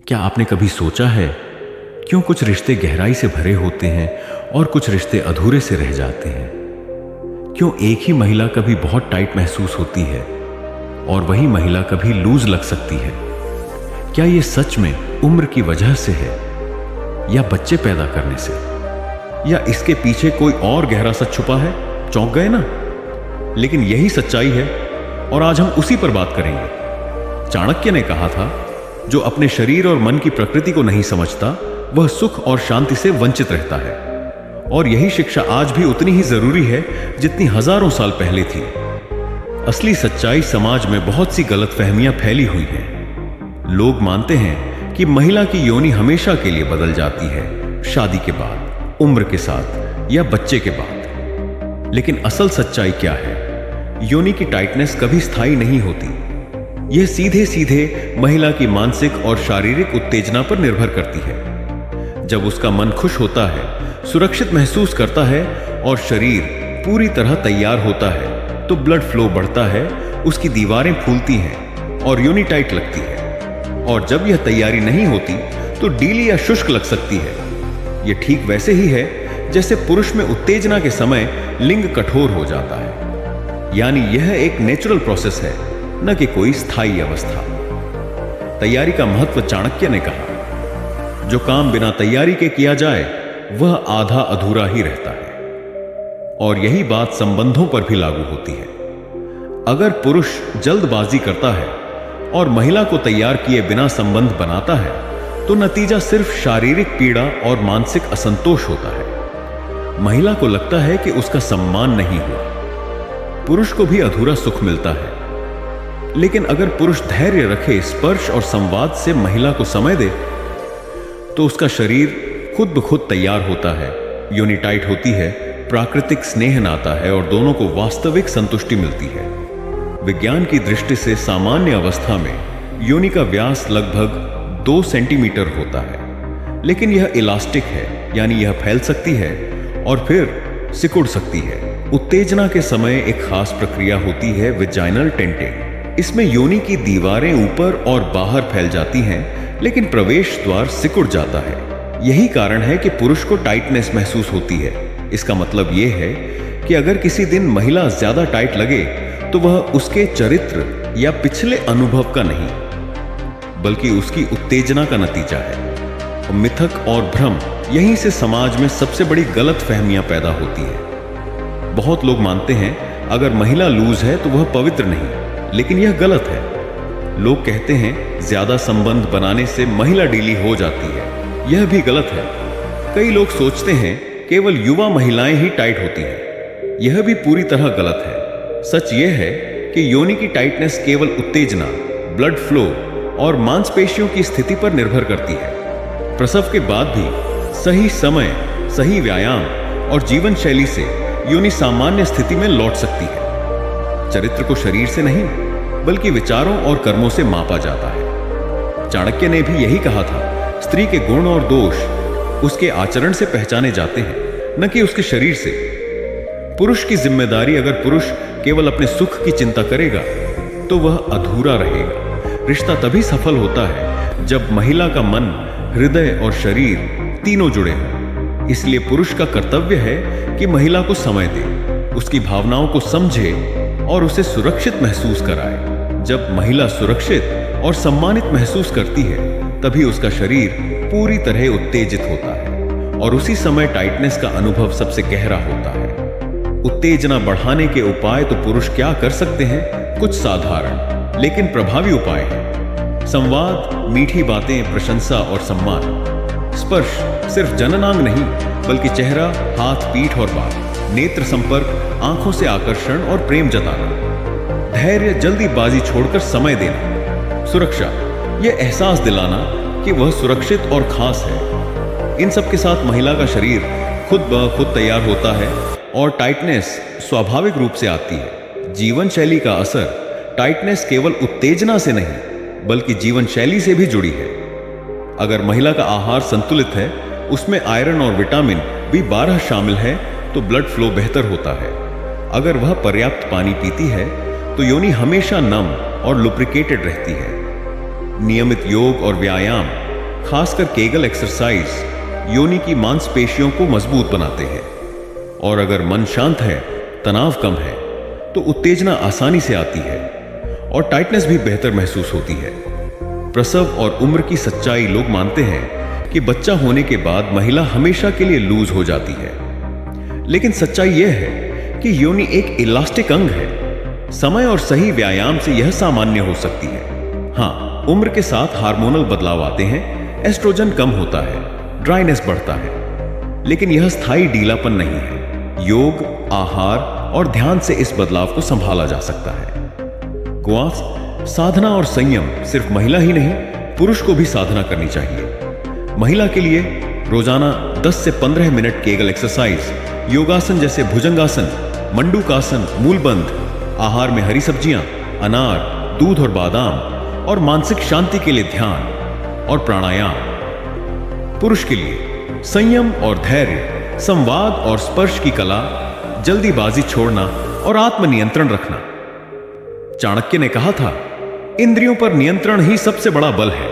क्या आपने कभी सोचा है क्यों कुछ रिश्ते गहराई से भरे होते हैं और कुछ रिश्ते अधूरे से रह जाते हैं? क्यों एक ही महिला कभी बहुत टाइट महसूस होती है और वही महिला कभी लूज लग सकती है? क्या यह सच में उम्र की वजह से है या बच्चे पैदा करने से, या इसके पीछे कोई और गहरा सच छुपा है? चौंक गए ना? लेकिन यही सच्चाई है और आज हम उसी पर बात करेंगे। चाणक्य ने कहा था, जो अपने शरीर और मन की प्रकृति को नहीं समझता वह सुख और शांति से वंचित रहता है। और यही शिक्षा आज भी उतनी ही जरूरी है जितनी हजारों साल पहले थी। असली सच्चाई समाज में बहुत सी गलतफहमियां फैली हुई हैं। लोग मानते हैं कि महिला की योनि हमेशा के लिए बदल जाती है, शादी के बाद, उम्र के साथ या बच्चे के बाद। लेकिन असल सच्चाई क्या है? योनि की टाइटनेस कभी स्थायी नहीं होती। यह सीधे सीधे महिला की मानसिक और शारीरिक उत्तेजना पर निर्भर करती है। जब उसका मन खुश होता है, सुरक्षित महसूस करता है और शरीर पूरी तरह तैयार होता है तो ब्लड फ्लो बढ़ता है, उसकी दीवारें फूलती हैं और योनि टाइट लगती है। और जब यह तैयारी नहीं होती तो ढीली या शुष्क लग सकती है। यह ठीक वैसे ही है जैसे पुरुष में उत्तेजना के समय लिंग कठोर हो जाता है। यानी यह एक नेचुरल प्रोसेस है, न कि कोई स्थायी अवस्था। तैयारी का महत्व चाणक्य ने कहा, जो काम बिना तैयारी के किया जाए वह आधा अधूरा ही रहता है। और यही बात संबंधों पर भी लागू होती है। अगर पुरुष जल्दबाजी करता है और महिला को तैयार किए बिना संबंध बनाता है तो नतीजा सिर्फ शारीरिक पीड़ा और मानसिक असंतोष होता है। महिला को लगता है कि उसका सम्मान नहीं हुआ। पुरुष को भी अधूरा सुख मिलता है। लेकिन अगर पुरुष धैर्य रखे, स्पर्श और संवाद से महिला को समय दे, तो उसका शरीर खुद ब खुद तैयार होता है, योनि टाइट होती है, प्राकृतिक स्नेह नाता है और दोनों को वास्तविक संतुष्टि मिलती है। विज्ञान की दृष्टि से सामान्य अवस्था में योनि का व्यास लगभग 2 सेंटीमीटर होता है। लेकिन यह इलास्टिक है, यानी यह फैल सकती है और फिर सिकुड़ सकती है। उत्तेजना के समय एक खास प्रक्रिया होती है, विजाइनल टेंटिंग। इसमें योनि की दीवारें ऊपर और बाहर फैल जाती हैं, लेकिन प्रवेश द्वार सिकुड़ जाता है। यही कारण है कि पुरुष को टाइटनेस महसूस होती है। इसका मतलब यह है कि अगर किसी दिन महिला ज्यादा टाइट लगे तो वह उसके चरित्र या पिछले अनुभव का नहीं, बल्कि उसकी उत्तेजना का नतीजा है। मिथक और भ्रम, यहीं से समाज में सबसे बड़ी गलतफहमियां पैदा होती है। बहुत लोग मानते हैं अगर महिला लूज है तो वह पवित्र नहीं, लेकिन यह गलत है। लोग कहते हैं ज्यादा संबंध बनाने से महिला ढीली हो जाती है। यह भी गलत है। कई लोग सोचते हैं केवल युवा महिलाएं ही टाइट होती हैं। यह भी पूरी तरह गलत है। सच यह है कि योनि की टाइटनेस केवल उत्तेजना, ब्लड फ्लो और मांसपेशियों की स्थिति पर निर्भर करती है। प्रसव के बाद भी सही समय, सही व्यायाम और जीवन शैली से योनि सामान्य स्थिति में लौट सकती है। चरित्र को शरीर से नहीं, बल्कि विचारों और कर्मों से मापा जाता है। चाणक्य ने भी यही कहा था, स्त्री के गुण और दोष उसके आचरण से पहचाने जाते हैं, न कि उसके शरीर से। पुरुष की जिम्मेदारी, अगर पुरुष केवल अपने सुख की चिंता करेगा तो वह अधूरा रहेगा। रिश्ता तभी सफल होता है जब महिला का मन, हृदय और शरीर तीनों जुड़े हों। इसलिए पुरुष का कर्तव्य है कि महिला को समय दे, उसकी भावनाओं को समझे और उसे सुरक्षित महसूस कराए। जब महिला सुरक्षित और सम्मानित महसूस करती है तभी उसका शरीर पूरी तरह उत्तेजित होता है और उसी समय टाइटनेस का अनुभव सबसे गहरा होता है। उत्तेजना बढ़ाने के उपाय तो पुरुष क्या कर सकते हैं? कुछ साधारण लेकिन प्रभावी उपाय हैं। संवाद, मीठी बातें, प्रशंसा और सम्मान। स्पर्श सिर्फ जननांग नहीं, बल्कि चेहरा, हाथ, पीठ और बाल। नेत्र संपर्क, आंखों से आकर्षण और प्रेम जताना। धैर्य, जल्दीबाजी छोड़कर समय देना। सुरक्षा, यह एहसास दिलाना कि वह सुरक्षित और खास है। इन सब के साथ महिला का शरीर खुद ब खुद तैयार होता है और टाइटनेस स्वाभाविक रूप से आती है। जीवन शैली का असर, टाइटनेस केवल उत्तेजना से नहीं, बल्कि जीवन शैली से भी जुड़ी है। अगर महिला का आहार संतुलित है, उसमें आयरन और विटामिन B12 शामिल है, तो ब्लड फ्लो बेहतर होता है। अगर वह पर्याप्त पानी पीती है तो योनि हमेशा नम और लुब्रिकेटेड रहती है। नियमित योग और व्यायाम खासकर केगल एक्सरसाइज योनि की मांसपेशियों को मजबूत बनाते हैं। और अगर मन शांत है, तनाव कम है, तो उत्तेजना आसानी से आती है और टाइटनेस भी बेहतर महसूस होती है। प्रसव और उम्र की सच्चाई लोग मानते हैं कि बच्चा होने के बाद महिला हमेशा के लिए लूज हो जाती है, लेकिन सच्चाई यह है कि योनि एक इलास्टिक अंग है। समय और सही व्यायाम से यह सामान्य हो सकती है। हाँ, उम्र के साथ हार्मोनल बदलाव आते हैं, एस्ट्रोजन कम होता है, ड्राइनेस बढ़ता है, लेकिन यह स्थायी ढीलापन नहीं है। योग, आहार और ध्यान से इस बदलाव को संभाला जा सकता है। गुआस, साधना और संयम सिर्फ महिला ही नहीं, पुरुष को भी साधना करनी चाहिए। महिला के लिए रोजाना 10 से 15 मिनट केगल एक्सरसाइज, योगासन जैसे भुजंगासन, मंडूकासन, मूलबंध, आहार में हरी सब्जियां, अनार, दूध और बादाम, और मानसिक शांति के लिए ध्यान और प्राणायाम। पुरुष के लिए संयम और धैर्य, संवाद और स्पर्श की कला, जल्दीबाजी छोड़ना और आत्मनियंत्रण रखना। चाणक्य ने कहा था, इंद्रियों पर नियंत्रण ही सबसे बड़ा बल है।